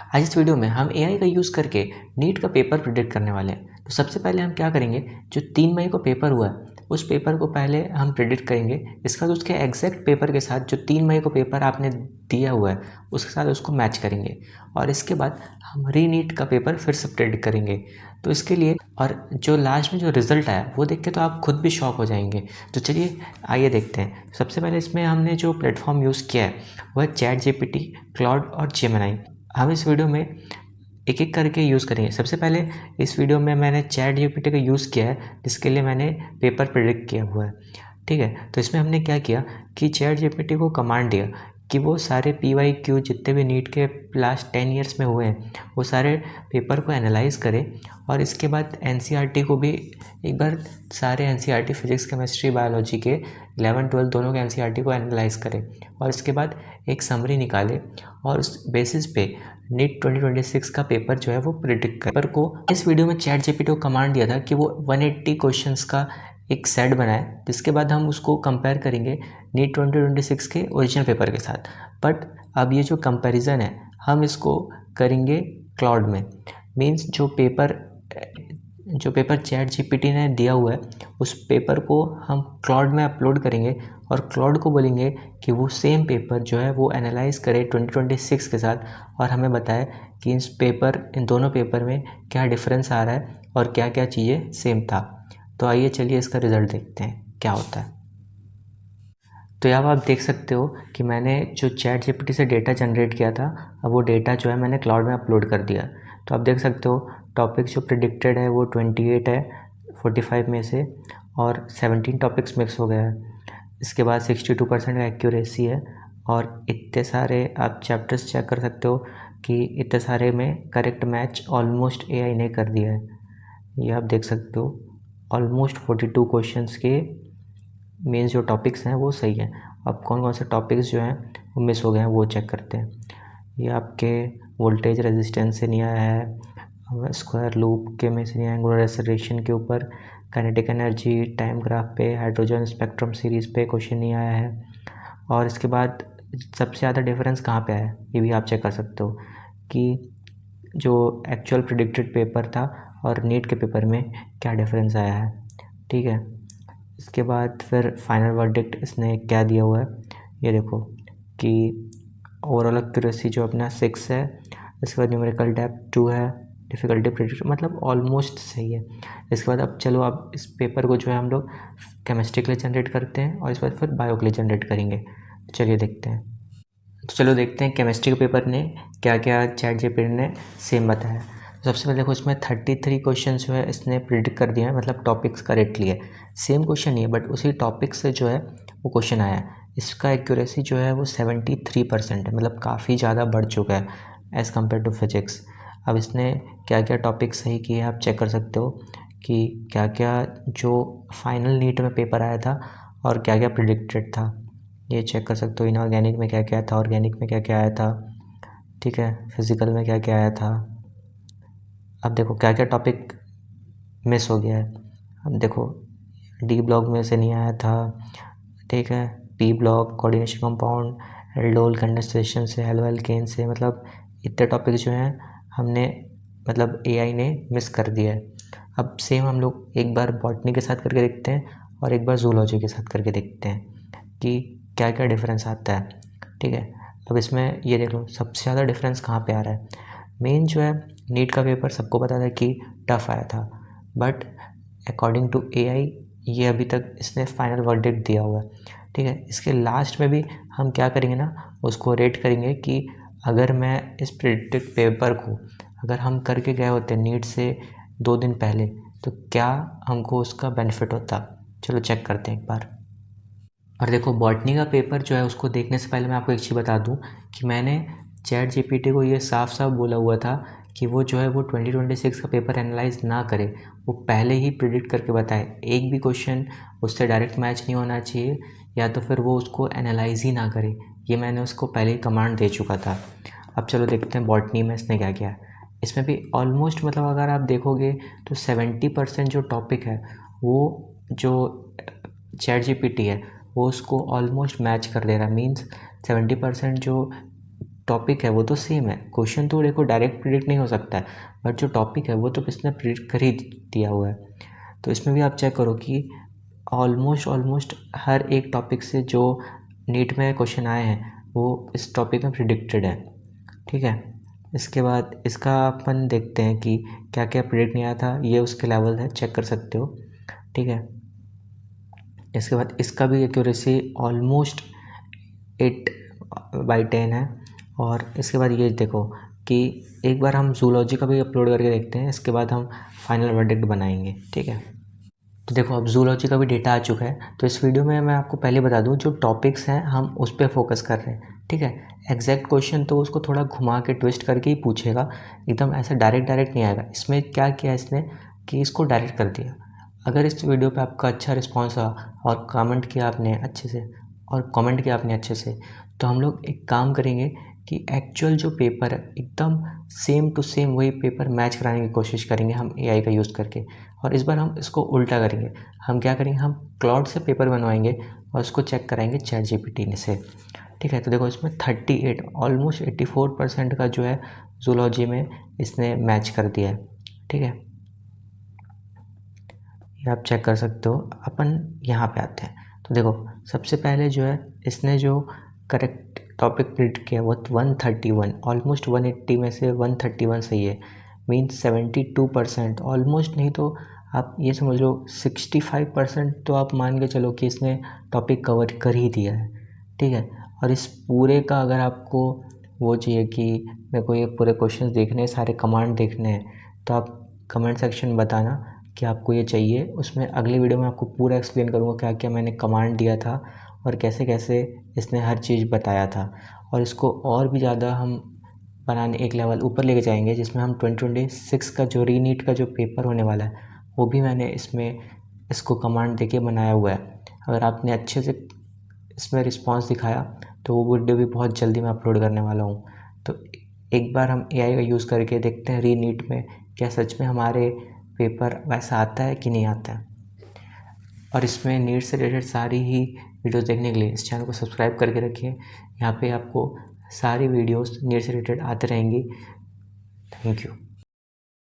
आज इस वीडियो में हम एआई का यूज़ करके नीट का पेपर प्रिडिक्ट करने वाले हैं। तो सबसे पहले हम क्या करेंगे, जो 3 मई को पेपर हुआ है उस पेपर को पहले हम प्रिडिक्ट करेंगे। इसके बाद उसके एग्जैक्ट पेपर के साथ जो 3 मई को पेपर आपने दिया हुआ है उसके साथ उसको मैच करेंगे और इसके बाद हम री नीट का पेपर फिर से प्रिडिक्ट करेंगे। तो इसके लिए और जो लास्ट में जो रिज़ल्ट आया वो देख के तो आप खुद भी शॉक हो जाएंगे। तो चलिए आइए देखते हैं। सबसे पहले इसमें हमने जो प्लेटफॉर्म यूज़ किया है वह है चैट जीपीटी, क्लाउड और जेमिनी। हम इस वीडियो में एक एक करके यूज़ करेंगे। सबसे पहले इस वीडियो में मैंने चैट जीपीटी का यूज़ किया है जिसके लिए मैंने पेपर प्रिडिक्ट किया हुआ है। ठीक है, तो इसमें हमने क्या किया कि चैट जीपीटी को कमांड दिया कि वो सारे PYQ जितने भी नीट के लास्ट 10 ईयर्स में हुए हैं वो सारे पेपर को एनालाइज करे और इसके बाद NCERT को भी एक बार सारे NCERT फिजिक्स केमिस्ट्री बायोलॉजी के 11 12 दोनों के NCERT को एनालाइज करे और इसके बाद एक समरी निकाले और उस बेसिस पे नीट 2026 का पेपर जो है वो प्रिडिक्ट कर। पेपर को इस वीडियो में चैट जीपीटी को कमांड दिया था कि वो 180 क्वेश्चंस का एक सेट बनाए जिसके बाद हम उसको कंपेयर करेंगे नीट 2026 के ओरिजिनल पेपर के साथ। बट अब ये जो कंपैरिजन है हम इसको करेंगे क्लाउड में। मीन्स जो पेपर चैट जीपीटी ने दिया हुआ है उस पेपर को हम क्लाउड में अपलोड करेंगे और क्लाउड को बोलेंगे कि वो सेम पेपर जो है वो एनालाइज करे 2026 के साथ और हमें बताए कि इन दोनों पेपर में क्या डिफरेंस आ रहा है और क्या क्या चीज़ें सेम था। तो आइए चलिए इसका रिज़ल्ट देखते हैं क्या होता है। तो यहाँ आप देख सकते हो कि मैंने जो चैट जीपीटी से डेटा जनरेट किया था अब वो डेटा जो है मैंने क्लाउड में अपलोड कर दिया। तो आप देख सकते हो टॉपिक जो प्रिडिक्टेड है वो 28 है 45 में से और 17 टॉपिक्स मिक्स हो गया है। इसके बाद 62% का एक्यूरेसी है और इतने सारे आप चैप्टर्स चेक कर सकते हो कि इतने सारे में करेक्ट मैच ऑलमोस्ट एआई ने कर दिया है। ये आप देख सकते हो ऑलमोस्ट 42 क्वेश्चंस के मेन जो टॉपिक्स हैं वो सही हैं। अब कौन कौन से टॉपिक्स जो हैं वो मिस हो गए हैं वो चेक करते हैं। ये आपके वोल्टेज रेजिस्टेंस से नहीं आया है, स्क्वायर लूप के में से नहीं आया, एंगुलर एक्सेलरेशन के ऊपर, काइनेटिक एनर्जी टाइम ग्राफ पे, हाइड्रोजन स्पेक्ट्रम सीरीज़ पे क्वेश्चन नहीं आया है। और इसके बाद सबसे ज़्यादा डिफरेंस कहाँ पे आया है ये भी आप चेक कर सकते हो कि जो एक्चुअल प्रिडिक्टेड पेपर था और नीट के पेपर में क्या डिफरेंस आया है। ठीक है, इसके बाद फिर फाइनल वर्डिक्ट इसने क्या दिया हुआ है ये देखो कि ओवरऑल एक्यूरेसी जो अपना 6 है, इसके बाद न्यूमेरिकल डेप्थ 2 है, डिफ़िकल्टी प्रिडिक्शन मतलब ऑलमोस्ट सही है। इसके बाद अब चलो अब इस पेपर को जो है हम लोग केमिस्ट्री के लिए जनरेट करते हैं और इसके बाद फिर बायो के लिए जनरेट करेंगे। चलिए देखते हैं। तो चलो देखते हैं केमिस्ट्री के पेपर ने क्या क्या चैट जीपीटी ने सेम बताया। सबसे पहले देखो इसमें 33 क्वेश्चन जो है इसने प्रिडिक्ट कर दिया है, मतलब टॉपिक्स करेक्टली है। सेम क्वेश्चन नहीं है बट उसी टॉपिक से जो है वो क्वेश्चन आया है। इसका एक्यूरेसी जो है वो 73% है, मतलब काफ़ी ज़्यादा बढ़ चुका है एज़ कम्पेयर टू फिजिक्स। अब इसने क्या क्या टॉपिक सही किए हैं आप चेक कर सकते हो कि क्या क्या जो फाइनल नीट में पेपर आया था और क्या क्या प्रिडिक्टेड था ये चेक कर सकते हो। इनऑर्गेनिक में क्या क्या था, ऑर्गेनिक में क्या क्या आया था, ठीक है, फिज़िकल में क्या क्या आया था। अब देखो क्या क्या टॉपिक मिस हो गया है। अब देखो डी ब्लॉक में से नहीं आया था, ठीक है, P block coordination compound, aldol condensation से, हेलो एल्केन से, मतलब इतने टॉपिक जो हैं हमने मतलब एआई ने मिस कर दिया है। अब सेम हम लोग एक बार बॉटनी के साथ करके देखते हैं और एक बार जूलॉजी के साथ करके देखते हैं कि क्या क्या डिफरेंस आता है। ठीक है, अब इसमें ये देख लो सबसे ज़्यादा डिफरेंस कहाँ पे आ रहा है। मेन जो है नीट का पेपर सबको पता था कि टफ आया था बट अकॉर्डिंग टू एआई ये अभी तक इसने फाइनल वर्डिक्ट दिया हुआ है। ठीक है, इसके लास्ट में भी हम क्या करेंगे ना उसको रेट करेंगे कि अगर मैं इस प्रिडिक्टेड पेपर को अगर हम करके गए होते नीट से 2 दिन पहले तो क्या हमको उसका बेनिफिट होता। चलो चेक करते हैं एक बार। और देखो बॉटनी का पेपर जो है उसको देखने से पहले मैं आपको एक चीज़ बता दूं कि मैंने चैट जीपीटी को ये साफ साफ बोला हुआ था कि वो जो है वो 2026 का पेपर एनालाइज ना करे, वो पहले ही प्रिडिक्ट करके बताए। एक भी क्वेश्चन उससे डायरेक्ट मैच नहीं होना चाहिए या तो फिर वो उसको एनालाइज ही ना करे, ये मैंने उसको पहले ही कमांड दे चुका था। अब चलो देखते हैं बॉटनी में इसने क्या किया। इसमें भी ऑलमोस्ट मतलब अगर आप देखोगे तो 70% जो टॉपिक है वो जो चैट जीपीटी है वो उसको ऑलमोस्ट मैच कर दे रहा है। मीन्स 70% जो टॉपिक है वो तो सेम है, क्वेश्चन तो देखो डायरेक्ट प्रिडिक्ट नहीं हो सकता है, बट जो टॉपिक है वो तो इसने प्रिडिक्ट कर ही दिया हुआ है। तो इसमें भी आप चेक करो कि ऑलमोस्ट हर एक टॉपिक से जो नीट में क्वेश्चन आए हैं वो इस टॉपिक में प्रिडिक्टेड है। ठीक है, इसके बाद इसका अपन देखते हैं कि क्या क्या प्रिडिक्ट नहीं आया था, ये उसके लेवल है, चेक कर सकते हो। ठीक है, इसके बाद इसका भी एक्यूरेसी ऑलमोस्ट 8/10 है। और इसके बाद ये देखो कि एक बार हम जूलॉजी का भी अपलोड करके देखते हैं, इसके बाद हम फाइनल वर्डिक्ट बनाएंगे। ठीक है, तो देखो अब जूलॉजी का भी डेटा आ चुका है। तो इस वीडियो में मैं आपको पहले बता दूं, जो टॉपिक्स हैं हम उस पर फोकस कर रहे हैं। ठीक है, एग्जैक्ट क्वेश्चन तो उसको थोड़ा घुमा के ट्विस्ट करके ही पूछेगा, एकदम ऐसा डायरेक्ट नहीं आएगा। इसमें क्या किया इसने कि इसको डायरेक्ट कर दिया। अगर इस वीडियो पे आपका अच्छा रिस्पॉन्स रहा और कमेंट किया आपने अच्छे से तो हम लोग एक काम करेंगे कि एक्चुअल जो पेपर है एकदम सेम टू सेम वही पेपर मैच कराने की कोशिश करेंगे हम AI का यूज़ करके। और इस बार हम इसको उल्टा करेंगे, हम क्या करेंगे, हम क्लाउड से पेपर बनवाएंगे और उसको चेक कराएंगे ChatGPT से। ठीक है, तो देखो इसमें 38 ऑलमोस्ट 84% का जो है जूलॉजी में इसने मैच कर दिया है। ठीक है, ये आप चेक कर सकते हो। अपन यहाँ पे आते हैं तो देखो सबसे पहले जो है इसने जो करेक्ट टॉपिक प्रिडिक्ट किया वो 131, ऑलमोस्ट 180 में से 131 सही है, मीन्स 72%, ऑलमोस्ट नहीं तो आप ये समझ लो 65% तो आप मान के चलो कि इसने टॉपिक कवर कर ही दिया है। ठीक है, और इस पूरे का अगर आपको वो चाहिए कि मेरे को ये पूरे क्वेश्चन देखने हैं, सारे कमांड देखने हैं, तो आप कमेंट सेक्शन बताना कि आपको ये चाहिए। उसमें अगले वीडियो में आपको पूरा एक्सप्लेन करूँगा क्या क्या मैंने कमांड दिया था और कैसे कैसे इसने हर चीज़ बताया था। और इसको और भी ज़्यादा हम बनाने एक लेवल ऊपर लेके जाएंगे, जिसमें हम 2026 का जो रीनीट का जो पेपर होने वाला है वो भी मैंने इसमें इसको कमांड देके बनाया हुआ है। अगर आपने अच्छे से इसमें रिस्पॉन्स दिखाया तो वो वीडियो भी बहुत जल्दी मैं अपलोड करने वाला हूँ। तो एक बार हम AI का यूज़ करके देखते हैं रीनीट में क्या सच में हमारे पेपर वैसा आता है कि नहीं आता है। और इसमें नीट से रिलेटेड सारी ही वीडियोस देखने के लिए इस चैनल को सब्सक्राइब करके रखिए। यहाँ पे आपको सारी वीडियोस नीट से रिलेटेड आते रहेंगी। Thank you.